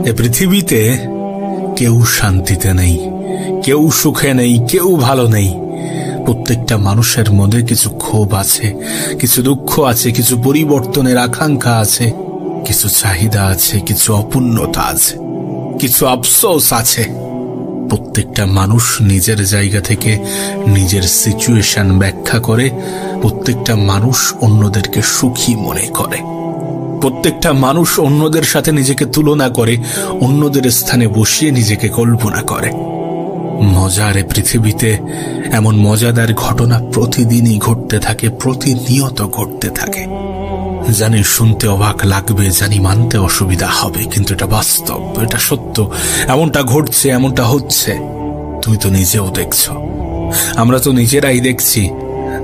এ পৃথিবীতে কেউ শান্তিতে নেই, কেউ সুখে নেই, কেউ ভালো নেই। প্রত্যেকটা মানুষের মধ্যে কিছু ক্ষোভ আছে, কিছু দুঃখ আছে, কিছু পরিবর্তনের আকাঙ্ক্ষা আছে, কিছু চাহিদা আছে, কিছু অপূর্ণতা আছে, কিছু আফসোস আছে। প্রত্যেকটা মানুষ নিজের জায়গা থেকে নিজের সিচুয়েশন ব্যাখ্যা করে। প্রত্যেকটা মানুষ অন্যদেরকে সুখী মনে করে। প্রত্যেকটা মানুষ অন্যদের সাথে নিজেকে তুলনা করে, অন্যদের স্থানে বসিয়ে নিজেকে কল্পনা করে। মজার এই পৃথিবীতে এমন মজাদার ঘটনা প্রতিদিনই ঘটতে থাকে, প্রতিনিয়ত ঘটতে থাকে। জানি শুনতে অবাক লাগবে, জানি মানতে অসুবিধা হবে, কিন্তু এটা বাস্তব, এটা সত্য। এমনটা ঘটছে, এমনটা হচ্ছে। তুই তো নিজেও দেখছ, আমরা তো নিজেরাই দেখছি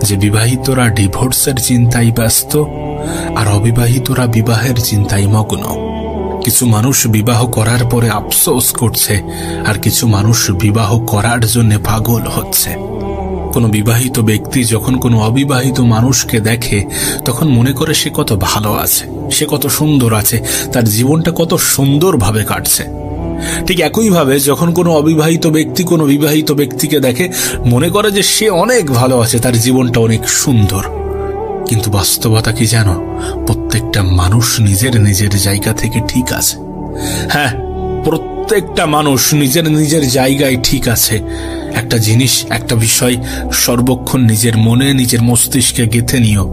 যে বিবাহিতরা ডিভোর্সের চিন্তায় ব্যস্ত, আর অবিবাহিতরা বিবাহের চিন্তায় মগ্ন। কিছু মানুষ বিবাহ করার পরে আফসোস করছে, আর কিছু মানুষ বিবাহ করার জন্য পাগল হচ্ছে। কোনো বিবাহিত ব্যক্তি যখন কোনো অবিবাহিত মানুষকে দেখে, তখন মনে করে সে কত ভালো আছে, সে কত সুন্দর আছে, তার জীবনটা কত সুন্দরভাবে কাটছে। ঠিক একইভাবে যখন কোনো অবিবাহিত ব্যক্তি কোনো বিবাহিত ব্যক্তিকে দেখে, মনে করে যে সে অনেক ভালো আছে, তার জীবনটা অনেক সুন্দর। কিন্তু বাস্তবতা কি জানো? প্রত্যেকটা মানুষ নিজের নিজের জায়গা থেকে ঠিক আছে। হ্যাঁ, প্রত্যেকটা মানুষ নিজের নিজের জায়গায় ঠিক আছে। একটা জিনিস, একটা বিষয় সর্বক্ষণ নিজের মনে, নিজের মস্তিষ্কে গেঁথে নিও।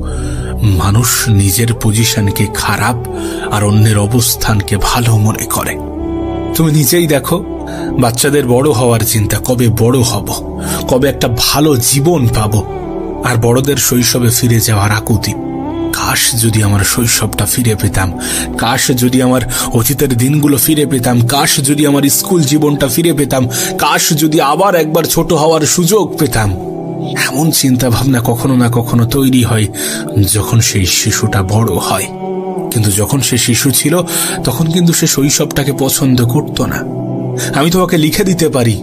মানুষ নিজের পজিশনকে খারাপ আর অন্যের অবস্থানকে ভালো মনে করে। তুমি নিজেই দেখো, বাচ্চাদের বড় হওয়ার চিন্তা, কবে বড় হব, কবে একটা ভালো জীবন পাবো। আর বড়দের শৈশবে ফিরে যাওয়ার আকুতি। কাশ যদি আমার শৈশবটা ফিরে পেতাম, কাশ যদি আমার অতীতের দিনগুলো ফিরে পেতাম, কাশ যদি আমার স্কুল জীবনটা ফিরে পেতাম, কাশ যদি আবার একবার ছোট হওয়ার সুযোগ পেতাম। এমন চিন্তা ভাবনা কখনো না কখনো তৈরি হয় যখন সেই শিশুটা বড় হয়। কিন্তু যখন সে শিশু ছিল, তখন কিন্তু সে শৈশবটাকে পছন্দ করত না। আমি তোমাকে লিখে দিতে পারি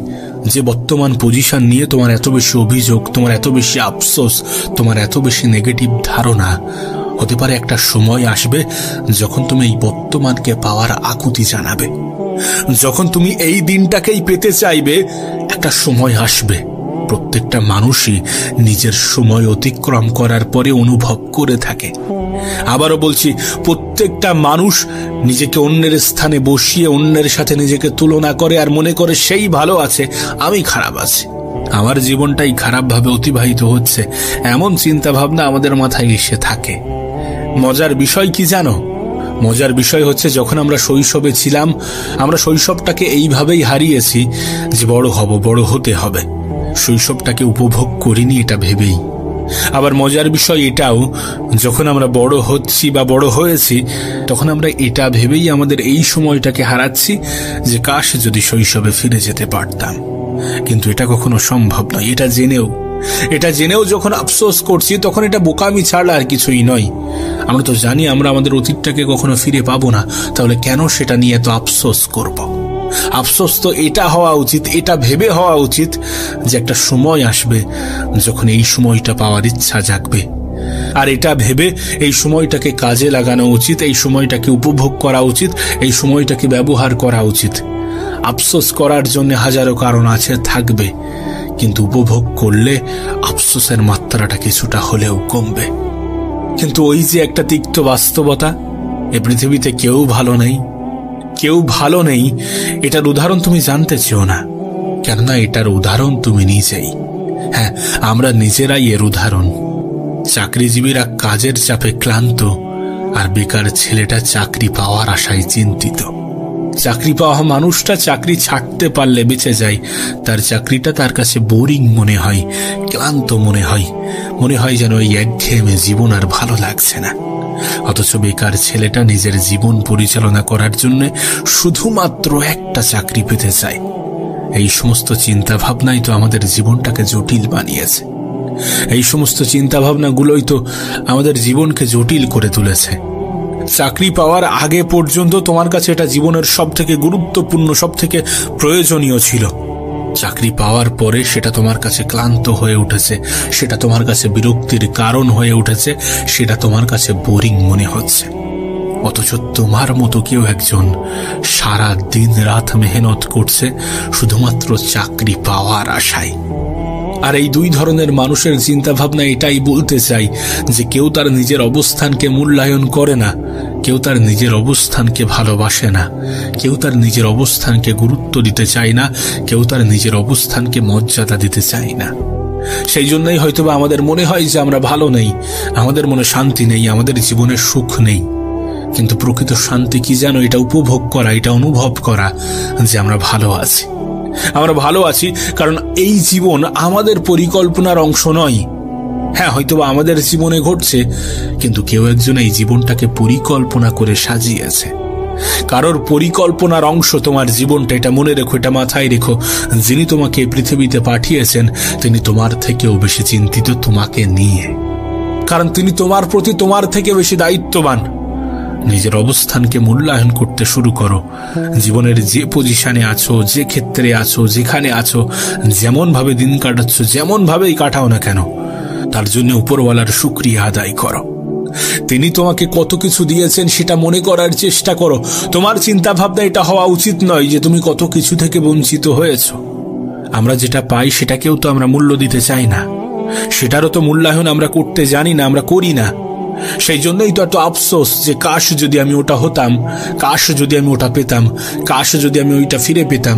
যে বর্তমান পজিশন নিয়ে তোমার এত বেশি অভিযোগ, তোমার এত বেশি আফসোস, তোমার এত বেশি নেগেটিভ ধারণা, হতে পারে একটা সময় আসবে যখন তুমি এই বর্তমানকে পাওয়ার আকুতি জানাবে, যখন তুমি এই দিনটাকেই পেতে চাইবে। একটা সময় আসবে। প্রত্যেকটা মানুষই নিজের সময় অতিক্রম করার পরে অনুভব করে থাকে। আবারও বলছি, প্রত্যেকটা মানুষ নিজেকে অন্যের স্থানে বসিয়ে অন্যের সাথে নিজেকে তুলনা করে, আর মনে করে সেই ভালো আছে, আমি খারাপ আছি, আমার জীবনটাই খারাপভাবে অতিবাহিত হচ্ছে। এমন চিন্তা ভাবনা আমাদের মাথায় এসে থাকে। মজার বিষয় কি জানো? মজার বিষয় হচ্ছে, যখন আমরা শৈশবে ছিলাম, আমরা শৈশবটাকে এইভাবেই হারিয়েছি যে বড় হব, বড় হতে হবে। শৈশবটাকে উপভোগ করিনি এটা ভেবেই। আবার মজার বিষয় এটাও, যখন আমরা বড় হচ্ছি বা বড় হয়েছি, তখন আমরা এটা ভেবেই আমাদের এই সময়টাকে হারাচ্ছি যে কাশ যদি শৈশবে ফিরে যেতে পারতাম। কিন্তু এটা কখনো সম্ভব নয়। এটা জেনেও যখন আফসোস করছি, তখন এটা বোকামি ছাড়া আর কিছুই নয়। আমরা তো জানি আমরা আমাদের অতীতটাকে কখনো ফিরে পাবো না, তাহলে কেন সেটা নিয়ে এত আফসোস করব? আফসোস তো এটা হওয়া উচিত, এটা ভেবে হওয়া উচিত যে একটা সময় আসবে যখন এই সময়টা পাওয়ার ইচ্ছা জাগবে, আর এটা ভেবে এই সময়টাকে কাজে লাগানো উচিত, এই সময়টাকে উপভোগ করা উচিত, এই সময়টাকে ব্যবহার করা উচিত। আফসোস করার জন্য হাজারো কারণ আছে, থাকবে, কিন্তু উপভোগ করলে আফসোসের মাত্রাটা কিছুটা হলেও কমবে। কিন্তু ওই যে একটা তিক্ত বাস্তবতা, এ পৃথিবীতে কেউ ভালো নেই, কেউ ভালো নেই। এটার উদাহরণ তুমি জানতে চেও না, কেননা এটার উদাহরণ তুমি নিজেই। হ্যাঁ, আমরা নিজেরাই এর উদাহরণ। চাকরিজীবীরা কাজের চাপে ক্লান্ত, আর বেকার ছেলেটা চাকরি পাওয়ার আশায় চিন্তিত। চাকরি পাওয়া মানুষটা চাকরি ছাড়তে পারলে বেঁচে যায়, তার চাকরিটা তার কাছে বোরিং মনে হয়, ক্লান্ত মনে হয় যেন এই একঘেয়েমে জীবন আর ভালো লাগছে না। অথচ বেকার ছেলেটা নিজের জীবন পরিচালনা করার জন্য শুধুমাত্র একটা চাকরি পেতে চায়। এই সমস্ত চিন্তা ভাবনাই তো আমাদের জীবনটাকে জটিল বানিয়েছে। এই সমস্ত চিন্তা ভাবনাগুলোই তো আমাদের জীবনকে জটিল করে তুলেছে। চাকরি পাওয়ার আগে পর্যন্ত তোমার কাছে এটা জীবনের সবথেকে গুরুত্বপূর্ণ, সবথেকে প্রয়োজনীয় ছিল। চাকরি পাওয়ার পরে সেটা তোমার কাছে ক্লান্ত হয়ে উঠেছে, সেটা তোমার কাছে বিরক্তির কারণ হয়ে উঠেছে, সেটা তোমার কাছে বোরিং মনে হচ্ছে। অথচ তোমার মতো কেউ একজন সারা দিন রাত মেহনত করছে শুধুমাত্র চাকরি পাওয়ার আশায়। আর এই দুই ধরনের মানুষের চিন্তা ভাবনা এটাই বলতে চাই যে কেউ তার নিজের অবস্থানকে মূল্যায়ন করে না, কেউ তার নিজের অবস্থানকে ভালোবাসে না, কেউ তার নিজের অবস্থানকে গুরুত্ব দিতে চায় না, কেউ তার নিজের অবস্থানকে মর্যাদা দিতে চায় না। সেই জন্যই হয়তোবা আমাদের মনে হয় যে আমরা ভালো নেই, আমাদের মনে শান্তি নেই, আমাদের জীবনে সুখ নেই। কিন্তু প্রকৃত শান্তি কি জানো? এটা উপভোগ করা, এটা অনুভব করা যে আমরা ভালো আছি। আমরা ভালো আছি কারণ এই জীবন আমাদের পরিকল্পনার অংশ নয়। হ্যাঁ, হয়তোবা আমাদের জীবনে ঘটছে, কিন্তু কেউ একজন এই জীবনটাকে পরিকল্পনা করে সাজিয়েছে। কারোর পরিকল্পনার অংশ তোমার জীবনটা, এটা মনে রেখো, এটা মাথায় রেখো। যিনি তোমাকে পৃথিবীতে পাঠিয়েছেন তিনি তোমার থেকেও বেশি চিন্তিত তোমাকে নিয়ে, কারণ তিনি তোমার প্রতি তোমার থেকে বেশি দায়িত্ববান। নিজের অবস্থানকে মূল্যায়ন করতে শুরু করো। জীবনের যে পজিশনে আছো, যে ক্ষেত্রে আছো, যেখানে আছো, যেমন ভাবে দিন কাটাচ্ছ, যেমন ভাবেই কাটাও না কেন, তার জন্য উপরওয়ালার শুকরিয়া আদায় করো। তিনি তোমাকে কত কিছু দিয়েছেন সেটা মনে করার চেষ্টা করো। তোমার চিন্তা ভাবনা এটা হওয়া উচিত নয় যে তুমি কত কিছু থেকে বঞ্চিত হয়েছ। আমরা যেটা পাই সেটাকেও তো আমরা মূল্য দিতে চাই না, সেটারও তো মূল্যায়ন আমরা করতে জানি না, আমরা করি না। সেই জন্যই তো এত আফসোস যে কাশ যদি আমি ওটা হতাম, কাশ যদি আমি ওটা পেতাম, কাশ যদি আমি ওইটা ফিরে পেতাম,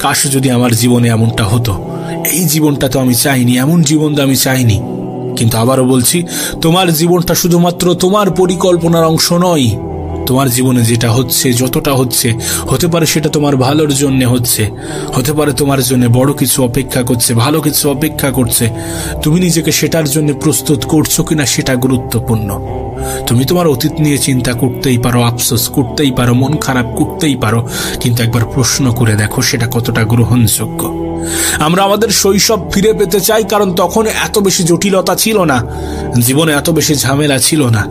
কাশ যদি আমার জীবনে এমনটা হতো। এই জীবনটা তো আমি চাইনি, এমন জীবন তো আমি চাইনি। কিন্তু আবারও বলছি, তোমার জীবনটা শুধুমাত্র তোমার পরিকল্পনার অংশ নয়। তোমার জীবনে যেটা হচ্ছে, যতটা হচ্ছে, হতে পারে সেটা তোমার ভালোর জন্য হচ্ছে, হতে পারে তোমার জন্য বড় কিছু অপেক্ষা করছে, ভালো কিছু অপেক্ষা করছে। তুমি নিজেকে সেটার জন্য প্রস্তুত করছো কিনা সেটা গুরুত্বপূর্ণ। তুমি তোমার অতীত নিয়ে চিন্তা করতেই পারো, আফসোস করতেই পারো, মন খারাপ করতেই পারো, কিন্তু একবার প্রশ্ন করে দেখো সেটা কতটা গ্রহণযোগ্য। আমরা আমাদের শৈশব ফিরে পেতে চাই, কারণ তখন এত বেশি জটিলতা ছিল না, জীবনে এত বেশি ঝামেলা ছিল না,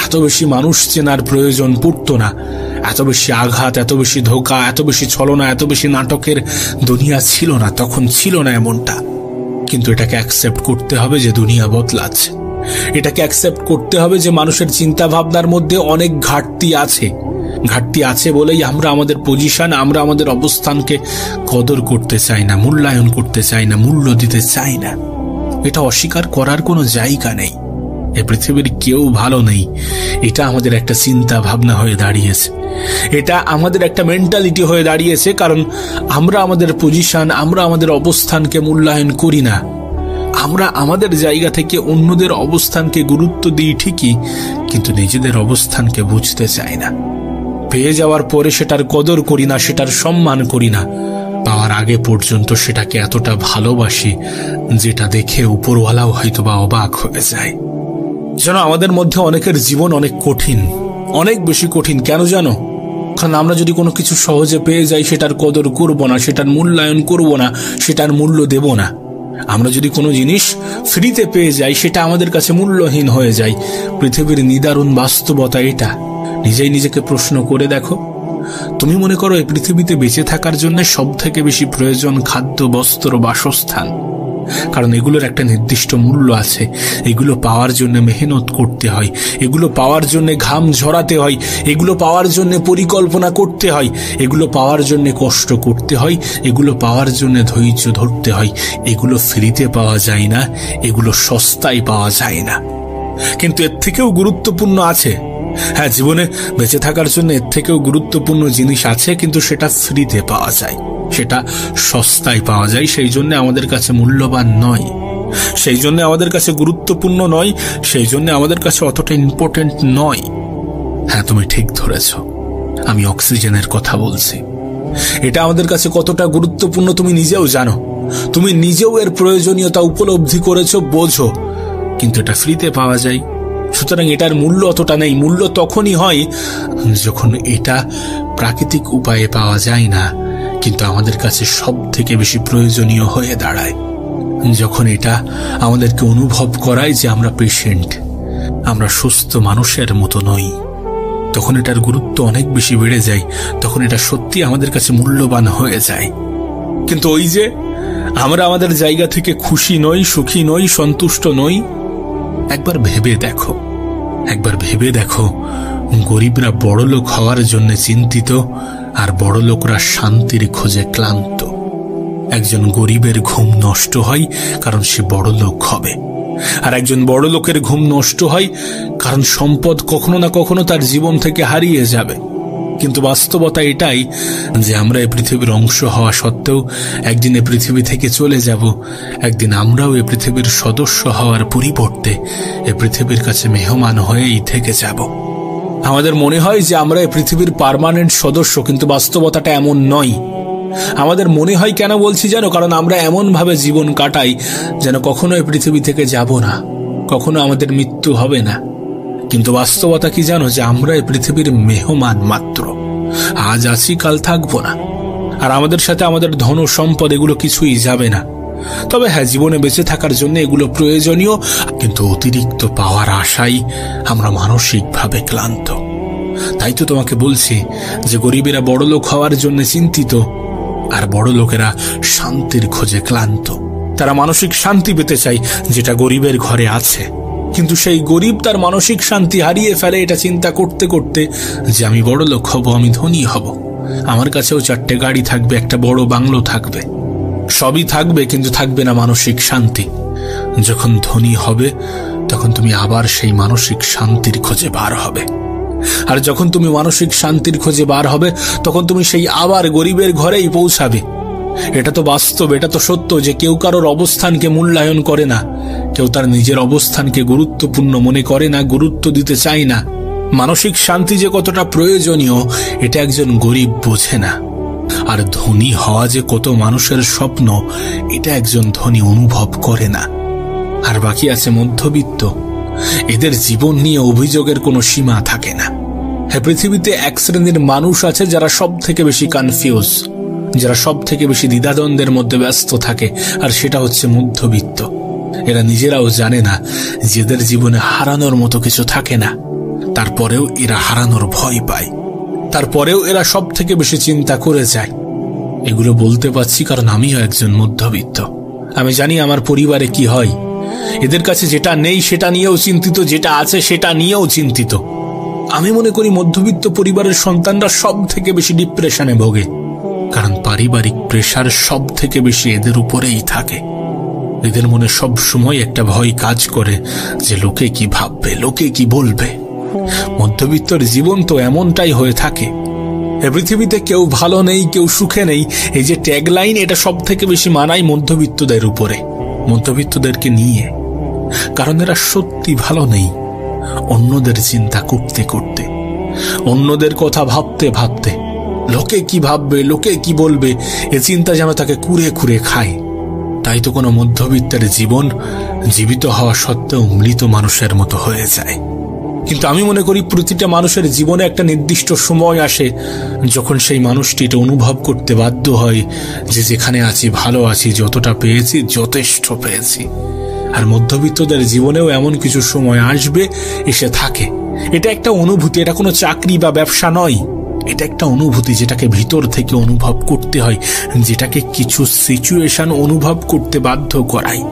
এত বেশি মানুষ চেনার প্রয়োজন পড়তো না, এত বেশি আঘাত, এত বেশি ধোঁকা, এত বেশি ছলনা, এত বেশি নাটকের দুনিয়া ছিল না, তখন ছিল না এমনটা। কিন্তু এটাকে অ্যাকসেপ্ট করতে হবে যে দুনিয়া বদলাচ্ছে, এটাকে অ্যাকসেপ্ট করতে হবে যে মানুষের চিন্তা ভাবনার মধ্যে অনেক ঘাটতি আছে। ঘাটতি আছে বলেই আমরা আমাদের পজিশন, আমরা আমাদের অবস্থানকে কদর করতে চাই না, মূল্যায়ন করতে চাই না, মূল্য দিতে চাই না। এটা অস্বীকার করার কোনো জায়গা নেই। এ পৃথিবীর কেউ ভালো নেই, এটা আমাদের একটা চিন্তা ভাবনা হয়ে দাঁড়িয়েছে, এটা আমাদের একটা মেন্টালিটি হয়ে দাঁড়িয়েছে। কারণ আমরা আমাদের পজিশন, আমরা আমাদের অবস্থানকে মূল্যায়ন করি না। আমরা আমাদের জায়গা থেকে অন্যদের অবস্থানকে গুরুত্ব দিই ঠিকই, কিন্তু নিজেদের অবস্থানকে বুঝতে চাই না। পেয়ে যাওয়ার পরে সেটার কদর করি না, সেটার সম্মান করি না। পাওয়ার আগে পর্যন্ত সেটাকে এতটা ভালোবাসি যেটা দেখে উপরওয়ালাও হয়তোবা অবাক হয়ে যায়। যেন আমাদের মধ্যে অনেকের জীবন অনেক কঠিন, অনেক বেশি কঠিন। কেন জানো? কারণ আমরা যদি কোনো কিছু সহজে পেয়ে যাই সেটার কদর করব না, সেটার মূল্যায়ন করব না, সেটার মূল্য দেব না। আমরা যদি কোনো জিনিস ফ্রিতে পেয়ে যাই সেটা আমাদের কাছে মূল্যহীন হয়ে যায়। পৃথিবীর নিদারুণ বাস্তবতা এটা। নিজেই নিজেকে প্রশ্ন করে দেখো, তুমি মনে করো এই পৃথিবীতে বেঁচে থাকার জন্য সব থেকে বেশি প্রয়োজন খাদ্য, বস্ত্র, বাসস্থান। কারণ এগুলোর একটা নির্দিষ্ট মূল্য আছে। এগুলো পাওয়ার জন্য মেহনত করতে হয়, এগুলো পাওয়ার জন্য ঘাম ঝরাতে হয়, এগুলো পাওয়ার জন্য পরিকল্পনা করতে হয়, এগুলো পাওয়ার জন্য কষ্ট করতে হয়, এগুলো পাওয়ার জন্য ধৈর্য ধরতে হয়। এগুলো ফ্রিতে পাওয়া যায় না, এগুলো সস্তায় পাওয়া যায় না। কিন্তু এর থেকেও গুরুত্বপূর্ণ আছে। হ্যাঁ, জীবনে বেঁচে থাকার জন্য এর থেকেও গুরুত্বপূর্ণ জিনিস আছে, কিন্তু সেটা ফ্রিতে পাওয়া যায়, সেটা সস্তায় পাওয়া যায়। সেই জন্য আমাদের কাছে মূল্যবান নয়, সেই জন্য আমাদের কাছে গুরুত্বপূর্ণ নয়, সেই জন্য আমাদের কাছে অতটা ইম্পর্টেন্ট নয়। হ্যাঁ, তুমি ঠিক ধরেছ, আমি অক্সিজেনের কথা বলছি। এটা আমাদের কাছে কতটা গুরুত্বপূর্ণ তুমি নিজেও জানো, তুমি নিজেও এর প্রয়োজনীয়তা উপলব্ধি করেছো, বোঝো, কিন্তু এটা ফ্রিতে পাওয়া যায়। সুতরাং এটার মূল্য অতটা নেই। মূল্য তখনই হয় যখন এটা প্রাকৃতিক উপায়ে পাওয়া যায় না, কিন্তু আমাদের কাছে সব থেকে বেশি প্রয়োজনীয় হয়ে দাঁড়ায়। যখন এটা আমাদেরকে অনুভব করায় যে আমরা পেশেন্ট, আমরা সুস্থ মানুষের মতো নই, তখন এটার গুরুত্ব অনেক বেশি বেড়ে যায়। তখন এটা সত্যি আমাদের কাছে মূল্যবান হয়ে যায়। কিন্তু ওই যে আমরা আমাদের জায়গা থেকে খুশি নই, সুখী নই, সন্তুষ্ট নই। একবার ভেবে দেখো, একবার ভেবে দেখো, গরিবরা বড়লোক হওয়ার জন্য চিন্তিত, আর বড় লোকরা শান্তির খোঁজে ক্লান্ত। একজন গরিবের ঘুম নষ্ট হয় কারণ সে বড় লোক হবে, আর একজন বড় লোকের ঘুম নষ্ট হয় কারণ সম্পদ কখনো না কখনো তার জীবন থেকে হারিয়ে যাবে। কিন্তু বাস্তবতা এটাই যে আমরা এই পৃথিবীর অংশ হওয়া সত্ত্বেও একদিন এই পৃথিবী থেকে চলে যাব। একদিন আমরাও এই পৃথিবীর সদস্য হওয়ার পরিবর্তে এই পৃথিবীর কাছে মেহমান হয়েই থেকে যাব। আমাদের মনে হয় যে আমরা এই পৃথিবীর পার্মানেন্ট সদস্য, কিন্তু বাস্তবতাটা এমন নয়। আমাদের মনে হয় কেন বলছি জানো? কারণ আমরা এমনভাবে জীবন কাটাই যেন কখনো এই পৃথিবী থেকে যাব না, কখনো আমাদের মৃত্যু হবে না। কিন্তু বাস্তবতা কি জানো? যে আমরা এই পৃথিবীর মেহমান মাত্র। আজ আছি, কাল থাকবো না। আর আমাদের সাথে আমাদের ধন সম্পদ এগুলো কিছুই যাবে না। তবে হ্যাঁ, জীবনে বেঁচে থাকার জন্য এগুলো প্রয়োজনীয়, কিন্তু অতিরিক্ত পাওয়ার আশায় আমরা মানসিকভাবে ক্লান্ত। তাই তো তোমাকে বলছি যে গরিবেরা বড় লোক হওয়ার জন্য চিন্তিত, আর বড় লোকেরা শান্তির খোঁজে ক্লান্ত। তারা মানসিক শান্তি পেতে চায় যেটা গরিবের ঘরে আছে, কিন্তু সেই গরিব তার মানসিক শান্তি হারিয়ে ফেলে এটা চিন্তা করতে করতে যে আমি বড় লোক হব, আমি ধনী হব, আমার কাছেও 4টে গাড়ি থাকবে, একটা বড় বাংলো থাকবে, সবই থাকবে, কিন্তু থাকবে না মানসিক শান্তি। যখন ধনী হবে তখন তুমি আবার সেই মানসিক শান্তির খোঁজে বার হবে, আর যখন তুমি মানসিক শান্তির খোঁজে বার হবে তখন তুমি সেই আবার গরিবের ঘরেই পৌঁছাবে। এটা তো বাস্তব, এটা তো সত্য যে কেউ কারোর অবস্থানকে মূল্যায়ন করে না, কেউ তার নিজের অবস্থানকে গুরুত্বপূর্ণ মনে করে না, গুরুত্ব দিতে চায় না। মানসিক শান্তি যে কতটা প্রয়োজনীয় এটা একজন গরিব বোঝে না, আর ধনী হওয়া যে কত মানুষের স্বপ্ন এটা একজন ধনী অনুভব করে না। আর বাকি আছে মধ্যবিত্ত, এদের জীবন নিয়ে অভিযোগের কোনো সীমা থাকে না। হ্যাঁ, পৃথিবীতে এক শ্রেণীর মানুষ আছে যারা সব থেকে বেশি কনফিউজ, যারা সব থেকে বেশি দ্বিধাদ্বন্দ্বের মধ্যে ব্যস্ত থাকে, আর সেটা হচ্ছে মধ্যবিত্ত। এরা নিজেরাও জানে না যে এদের জীবনে হারানোর মতো কিছু থাকে না, তারপরেও এরা হারানোর ভয় পায়, তারপরেও এরা সব থেকে বেশি চিন্তা করে যায়। এগুলো বলতে পারছি কারণ আমিও একজন মধ্যবিত্ত। আমি জানি আমার পরিবারে কি হয়। এদের কাছে যেটা নেই সেটা নিয়েও চিন্তিত, যেটা আছে সেটা নিয়েও চিন্তিত। আমি মনে করি মধ্যবিত্ত পরিবারের সন্তানরা সব থেকে বেশি ডিপ্রেশনে ভোগে, কারণ পারিবারিক প্রেশার সব থেকে বেশি এদের উপরেই থাকে। এদের মনে সব সময় একটা ভয় কাজ করে যে লোকে কি ভাববে, লোকে কি বলবে। মধ্যবিত্তর জীবন তো এমনটাই হয়ে থাকে। এ পৃথিবীতে কেউ ভালো নেই, কেউ সুখে নেই, এই যে ট্যাগলাইন, এটা সব থেকে বেশি মানায় মধ্যবিত্তদের উপরে, মধ্যবিত্তদেরকে নিয়ে। কারণ এরা সত্যি ভালো নেই। অন্যদের চিন্তা করতে করতে, অন্যদের কথা ভাবতে ভাবতে, লোকে কি ভাববে, লোকে কি বলবে, এ চিন্তা যেন তাকে কুরে কুরে খায়। তাই তো কোনো মধ্যবিত্তের জীবন জীবিত হওয়া সত্ত্বেও মৃত মানুষের মতো হয়ে যায়। কিন্তু আমি মনে করি প্রতিটা মানুষের জীবনে একটা নির্দিষ্ট সময় আসে যখন সেই মানুষটি এটা অনুভব করতে বাধ্য হয় যে যেখানে আছি ভালো আছি, যতটা পেয়েছি যথেষ্ট পেয়েছি। আর মধ্যবিত্তদের জীবনেও এমন কিছু সময় আসবে, এসে থাকে। এটা একটা অনুভূতি, এটা কোনো চাকরি বা ব্যবসা নয়। এটা একটা অনুভূতি যেটাকে ভিতর থেকে অনুভব করতে হয়, যেটাকে কিছু সিচুয়েশন অনুভব করতে বাধ্য করায়।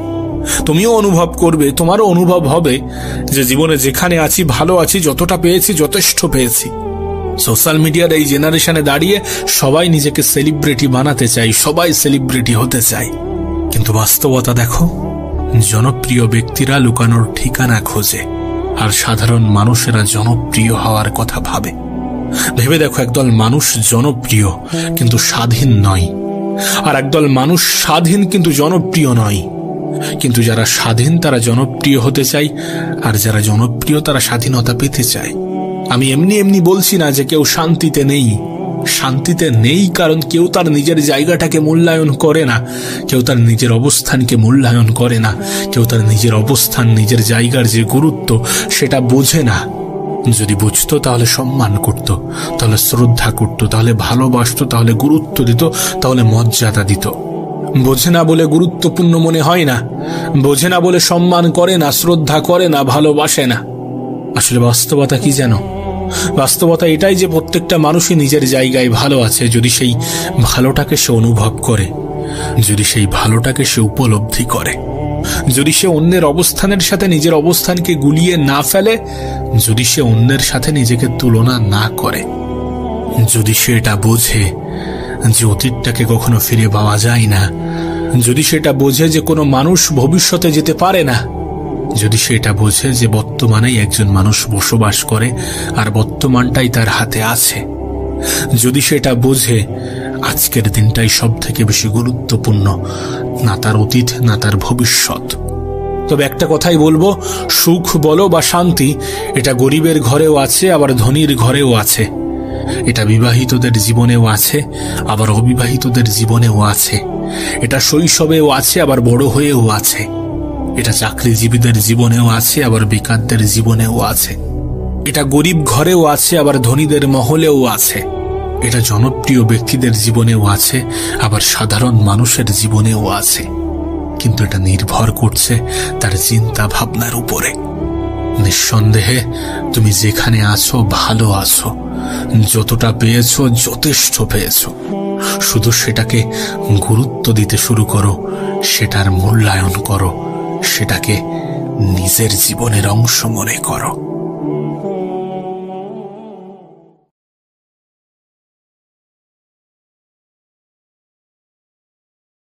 তুমিও অনুভব করবে, তোমারও অনুভব হবে যে জীবনে যেখানে আছি ভালো আছি, যতটা পেয়েছি যথেষ্ট পেয়েছি। সোশ্যাল মিডিয়ার এই জেনারেশনে দাঁড়িয়ে সবাই নিজেকে সেলিব্রিটি বানাতে চায়, সবাই সেলিব্রিটি হতে চায়। কিন্তু বাস্তবতা দেখো, জনপ্রিয় ব্যক্তিরা লুকানোর ঠিকানা খোঁজে, আর সাধারণ মানুষেরা জনপ্রিয় হওয়ার কথা ভাবে। ভেবে দেখো, একদল মানুষ জনপ্রিয় কিন্তু স্বাধীন নয়, আর একদল মানুষ স্বাধীন কিন্তু জনপ্রিয় নয়। কিন্তু যারা স্বাধীন তারা জনপ্রিয় হতে চায়, আর যারা জনপ্রিয় তারা স্বাধীনতা পেতে চায়। আমি এমনি এমনি বলছি না যে কেউ শান্তিতে নেই। শান্তিতে নেই কারণ কেউ তার নিজের জায়গাটাকে মূল্যায়ন করে না, কেউ তার নিজের অবস্থানকে মূল্যায়ন করে না, কেউ তার নিজের অবস্থান, নিজের জায়গার যে গুরুত্ব সেটা বোঝে না। যদি বুঝতো তাহলে সম্মান করত, তাহলে শ্রদ্ধা করত, তাহলে ভালোবাসত, তাহলে গুরুত্ব দিত, তাহলে মর্যাদা দিত। বোঝে না বলে গুরুত্বপূর্ণ মনে হয় না, বোঝে না বলে সম্মান করে না, শ্রদ্ধা করে না, ভালোবাসে না। আসলে বাস্তবতা কি জানো? বাস্তবতা এটাই যে প্রত্যেকটা মানুষই নিজের জায়গায় ভালো আছে, যদি সেই ভালোটাকে সে অনুভব করে, যদি সেই ভালোটাকে সে উপলব্ধি করে, যদি সে অন্যের অবস্থানের সাথে নিজের অবস্থানকে গুলিয়ে না ফেলে, যদি সে অন্যের সাথে নিজেকে তুলনা না করে। যদি সে এটা বোঝে যে অতীতটাকে কখনো ফিরে পাওয়া যায় না, যদি সেটা বোঝে যে কোনো মানুষ ভবিষ্যতে যেতে পারে না, যদি সেটা বোঝে যে বর্তমানেই একজন মানুষ বসবাস করে আর বর্তমানটাই তার হাতে আছে, যদি সেটা বোঝে আজকের দিনটাই সব থেকে বেশি গুরুত্বপূর্ণ, না তার অতীত না তার ভবিষ্যৎ। তবে একটা কথাই বলবো, সুখ বলো বা শান্তি, এটা গরিবের ঘরেও আছে আবার ধনীর ঘরেও আছে। এটা বিবাহিতদের জীবনেও আছে আবার অবিবাহিতদের জীবনেও আছে। এটা শৈশবেও আছে আবার বড় হয়েও আছে। এটা চাকরিজীবীদের জীবনেও আছে আবার বেকারদের জীবনেও আছে। এটা গরিব ঘরেও আছে আবার ধনীদের মহলেও আছে। এটা জনপ্রিয় ব্যক্তিদের জীবনেও আছে আবার সাধারণ মানুষের জীবনেও আছে। কিন্তু এটা নির্ভর করছে তার চিন্তা ভাবনার উপরে। নিঃসন্দেহে তুমি যেখানে আছো ভালো আছো, যতটা পেয়েছো যথেষ্ট পেয়েছো। শুধু সেটাকে গুরুত্ব দিতে শুরু করো, সেটার মূল্যায়ন করো, সেটাকে নিজের জীবনের অংশ মনে করো।